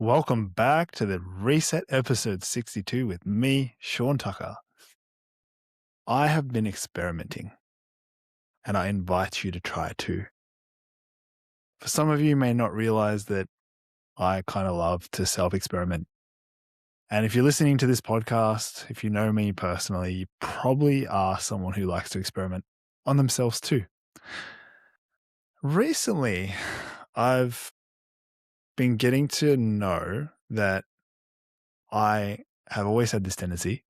Welcome back to the Reset episode 62 with me, Sean Tucker. I have been experimenting and I invite you to try it too. For some of you may not realize that I kind of love to self-experiment. And if you're listening to this podcast, if you know me personally, you probably are someone who likes to experiment on themselves too. Recently, I've been getting to know that I have always had this tendency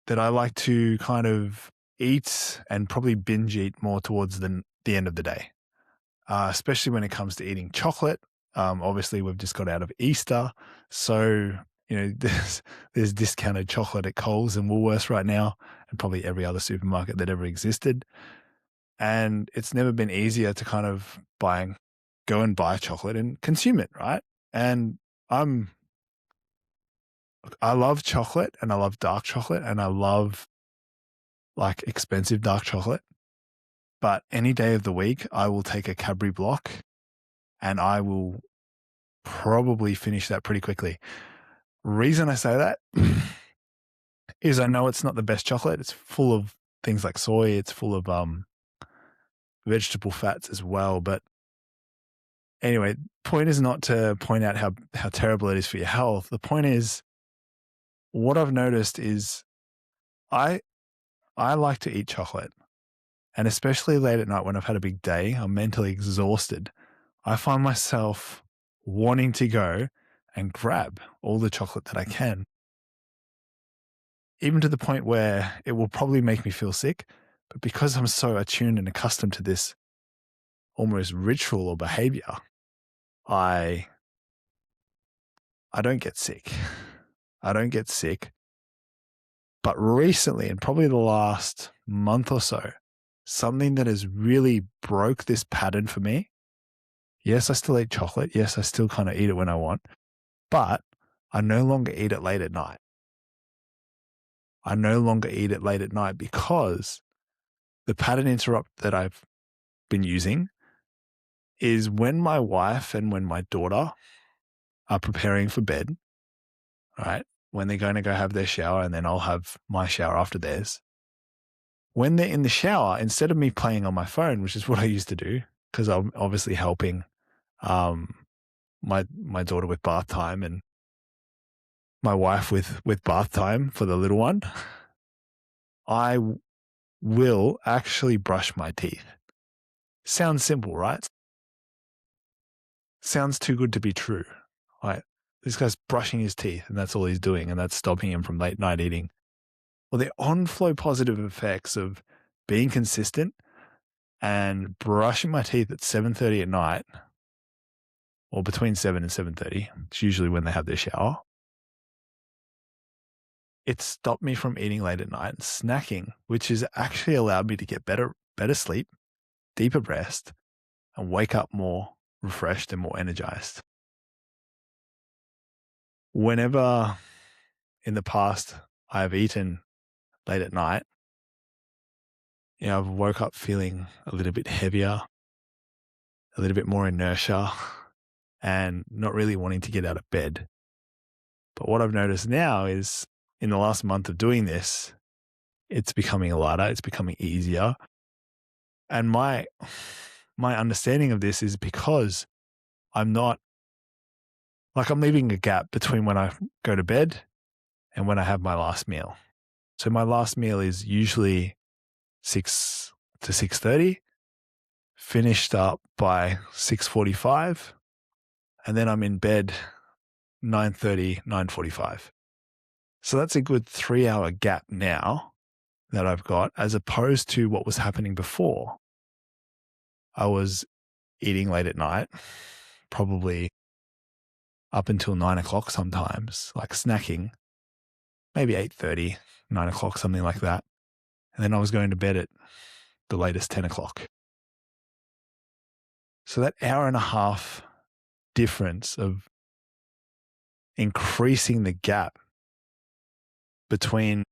that I like to kind of eat and probably binge eat more towards the end of the day, especially when it comes to eating chocolate. Obviously, we've just got out of Easter. So, there's discounted chocolate at Coles and Woolworths right now, and probably every other supermarket that ever existed. And it's never been easier to kind of go and buy chocolate and consume it, right? And I love chocolate and I love dark chocolate and I love like expensive dark chocolate. But any day of the week, I will take a Cadbury block and I will probably finish that pretty quickly. Reason I say that is I know it's not the best chocolate. It's full of things like soy. It's full of vegetable fats as well. But anyway, point is not to point out how terrible it is for your health. The point is, what I've noticed is I like to eat chocolate. And especially late at night when I've had a big day, I'm mentally exhausted. I find myself wanting to go and grab all the chocolate that I can, even to the point where it will probably make me feel sick. But because I'm so attuned and accustomed to this almost ritual or behavior, I don't get sick. I don't get sick. But recently, and probably the last month or so, something that has really broke this pattern for me. Yes, I still eat chocolate. Yes, I still kind of eat it when I want, but I no longer eat it late at night. I no longer eat it late at night because the pattern interrupt that I've been using is when my wife and when my daughter are preparing for bed, right? When they're going to go have their shower and then I'll have my shower after theirs. When they're in the shower, instead of me playing on my phone, which is what I used to do, because I'm obviously helping my daughter with bath time and my wife with bath time for the little one, I will actually brush my teeth. Sounds simple, right? Sounds too good to be true. Right? This guy's brushing his teeth and that's all he's doing and that's stopping him from late night eating. Well, the on-flow positive effects of being consistent and brushing my teeth at 7:30 at night, or between 7 and 7:30, it's usually when they have their shower, it stopped me from eating late at night and snacking, which has actually allowed me to get better sleep, deeper rest, and wake up more refreshed and more energized. Whenever in the past I've eaten late at night, I've woke up feeling a little bit heavier, a little bit more inertia, and not really wanting to get out of bed. But what I've noticed now is in the last month of doing this, it's becoming lighter, it's becoming easier. And my understanding of this is because I'm leaving a gap between when I go to bed and when I have my last meal. So my last meal is usually 6 to 6:30, finished up by 6:45, and then I'm in bed 9:30, 9:45. So that's a good 3-hour gap now that I've got, as opposed to what was happening before. I was eating late at night, probably up until 9 o'clock sometimes, like snacking, maybe 8:30, 9 o'clock, something like that. And then I was going to bed at the latest 10 o'clock. So that hour and a half difference of increasing the gap between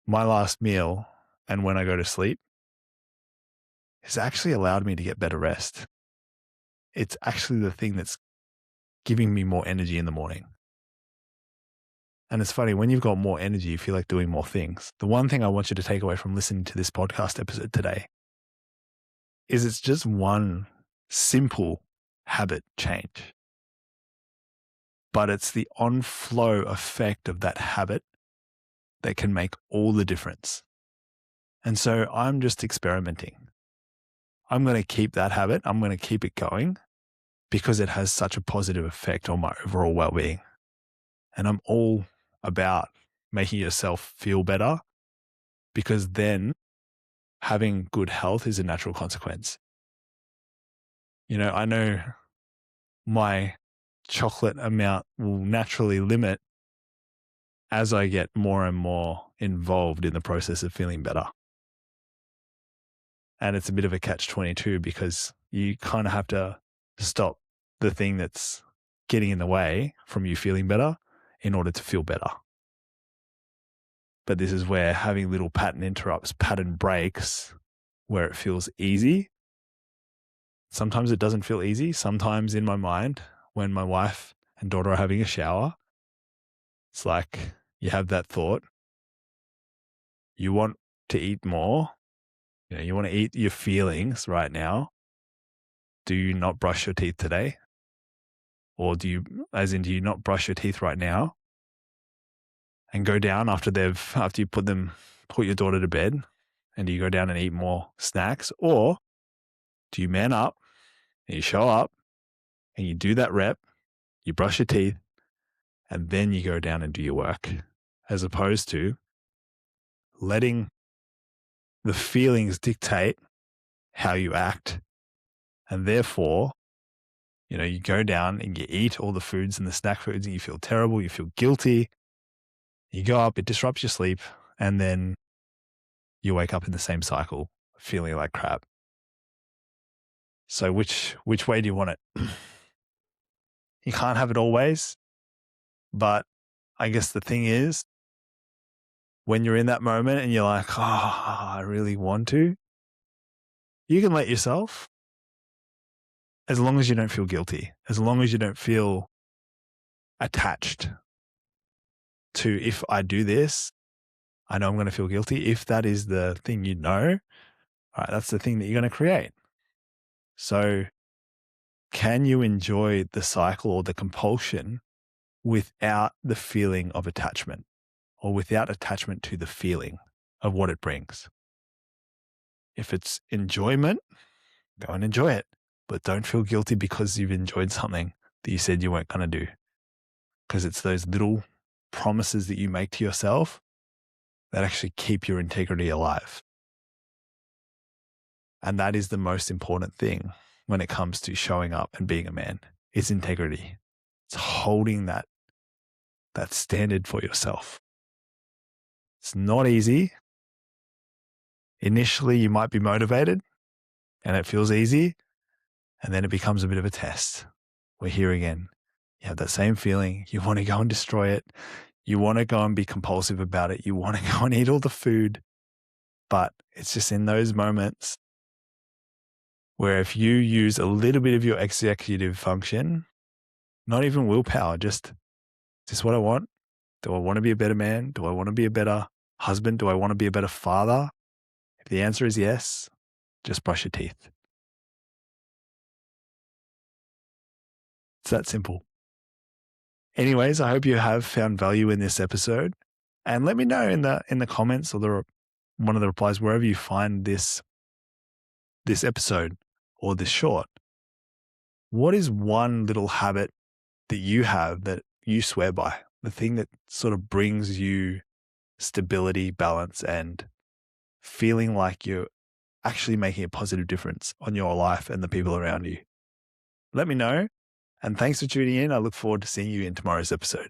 my last meal and when I go to sleep has actually allowed me to get better rest. it's actually the thing that's giving me more energy in the morning. And it's funny, when you've got more energy, you feel like doing more things. The one thing I want you to take away from listening to this podcast episode today is it's just one simple habit change. But it's the on-flow effect of that habit that can make all the difference. And so I'm just experimenting. I'm going to keep that habit. I'm going to keep it going because it has such a positive effect on my overall well-being. And I'm all about making yourself feel better, because then having good health is a natural consequence. I know my chocolate amount will naturally limit as I get more and more involved in the process of feeling better. And it's a bit of a catch-22 because you kind of have to stop the thing that's getting in the way from you feeling better in order to feel better. But this is where having little pattern interrupts, pattern breaks, where it feels easy. Sometimes it doesn't feel easy. Sometimes in my mind, when my wife and daughter are having a shower, it's like you have that thought. You want to eat more. You want to eat your feelings right now. Do you not brush your teeth today? Or do you not brush your teeth right now and go down after you put your daughter to bed, and do you go down and eat more snacks? Or do you man up and you show up and you do that rep, you brush your teeth, and then you go down and do your work, as opposed to letting the feelings dictate how you act. And therefore, you go down and you eat all the foods and the snack foods and you feel terrible, you feel guilty. You go up, it disrupts your sleep, and then you wake up in the same cycle, feeling like crap. So which way do you want it? You can't have it always, but I guess the thing is, when you're in that moment and you're like, I really want to, you can let yourself, as long as you don't feel guilty, as long as you don't feel attached to, if I do this, I know I'm going to feel guilty. If that is the thing all right, that's the thing that you're going to create. So can you enjoy the cycle or the compulsion without the feeling of attachment, or without attachment to the feeling of what it brings? If it's enjoyment, go and enjoy it, but don't feel guilty because you've enjoyed something that you said you weren't going to do, because it's those little promises that you make to yourself that actually keep your integrity alive. And that is the most important thing when it comes to showing up and being a man, is integrity. It's holding that standard for yourself. It's not easy. Initially, you might be motivated and it feels easy, and then it becomes a bit of a test. We're here again. You have that same feeling. You want to go and destroy it. You want to go and be compulsive about it. You want to go and eat all the food. But it's just in those moments where if you use a little bit of your executive function, not even willpower, just, is this what I want? Do I want to be a better man? Do I want to be a better husband? Do I want to be a better father? If the answer is yes, just brush your teeth. It's that simple. Anyways, I hope you have found value in this episode, and let me know in the comments or one of the replies, wherever you find this episode or this short. What is one little habit that you have that you swear by? The thing that sort of brings you stability, balance, and feeling like you're actually making a positive difference on your life and the people around you. Let me know. And thanks for tuning in. I look forward to seeing you in tomorrow's episode.